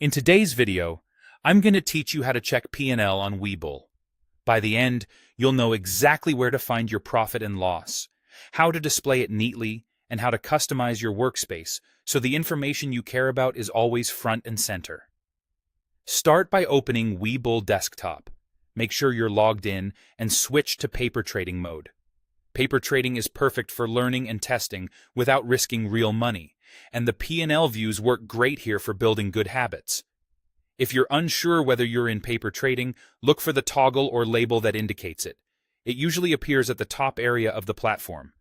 In today's video, I'm going to teach you how to check P&L on Webull. By the end, you'll know exactly where to find your profit and loss, how to display it neatly, and how to customize your workspace so the information you care about is always front and center. Start by opening Webull Desktop. Make sure you're logged in and switch to paper trading mode. Paper trading is perfect for learning and testing without risking real money, and the P&L views work great here for building good habits. If you're unsure whether you're in paper trading, look for the toggle or label that indicates it. It usually appears at the top area of the platform.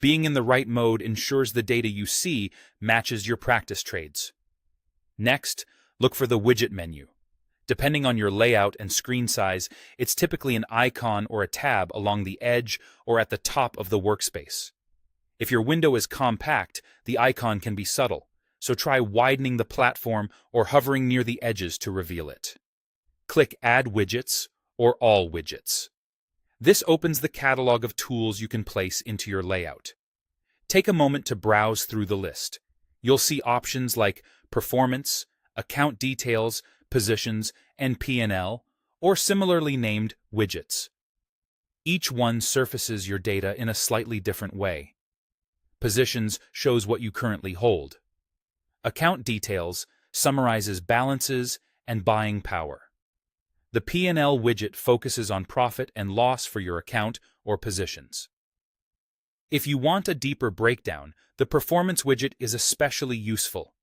Being in the right mode ensures the data you see matches your practice trades. Next, look for the widget menu. Depending on your layout and screen size, it's typically an icon or a tab along the edge or at the top of the workspace. If your window is compact, the icon can be subtle, so try widening the platform or hovering near the edges to reveal it. Click Add Widgets or All Widgets. This opens the catalog of tools you can place into your layout. Take a moment to browse through the list. You'll see options like Performance, Account Details, Positions, and P&L, or similarly named widgets. Each one surfaces your data in a slightly different way. Positions shows what you currently hold. Account Details summarizes balances and buying power. The P&L widget focuses on profit and loss for your account or positions. If you want a deeper breakdown, the Performance widget is especially useful.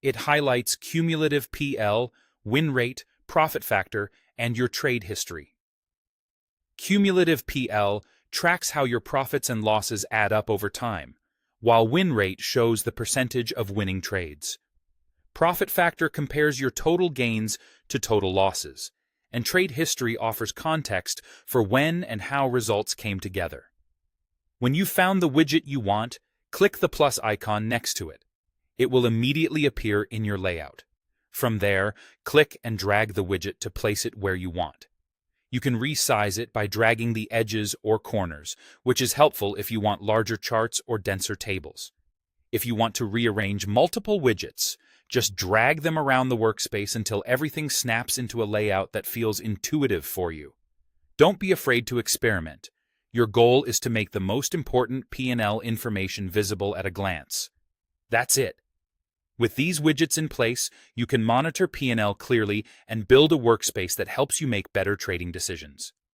It highlights cumulative PL, win rate, profit factor, and your trade history. Cumulative PL tracks how your profits and losses add up over time, while win rate shows the percentage of winning trades. Profit factor compares your total gains to total losses, and trade history offers context for when and how results came together. When you've found the widget you want, click the plus icon next to it. It will immediately appear in your layout. From there, click and drag the widget to place it where you want. You can resize it by dragging the edges or corners, which is helpful if you want larger charts or denser tables. If you want to rearrange multiple widgets, just drag them around the workspace until everything snaps into a layout that feels intuitive for you. Don't be afraid to experiment. Your goal is to make the most important P&L information visible at a glance. That's it. With these widgets in place, you can monitor P&L clearly and build a workspace that helps you make better trading decisions.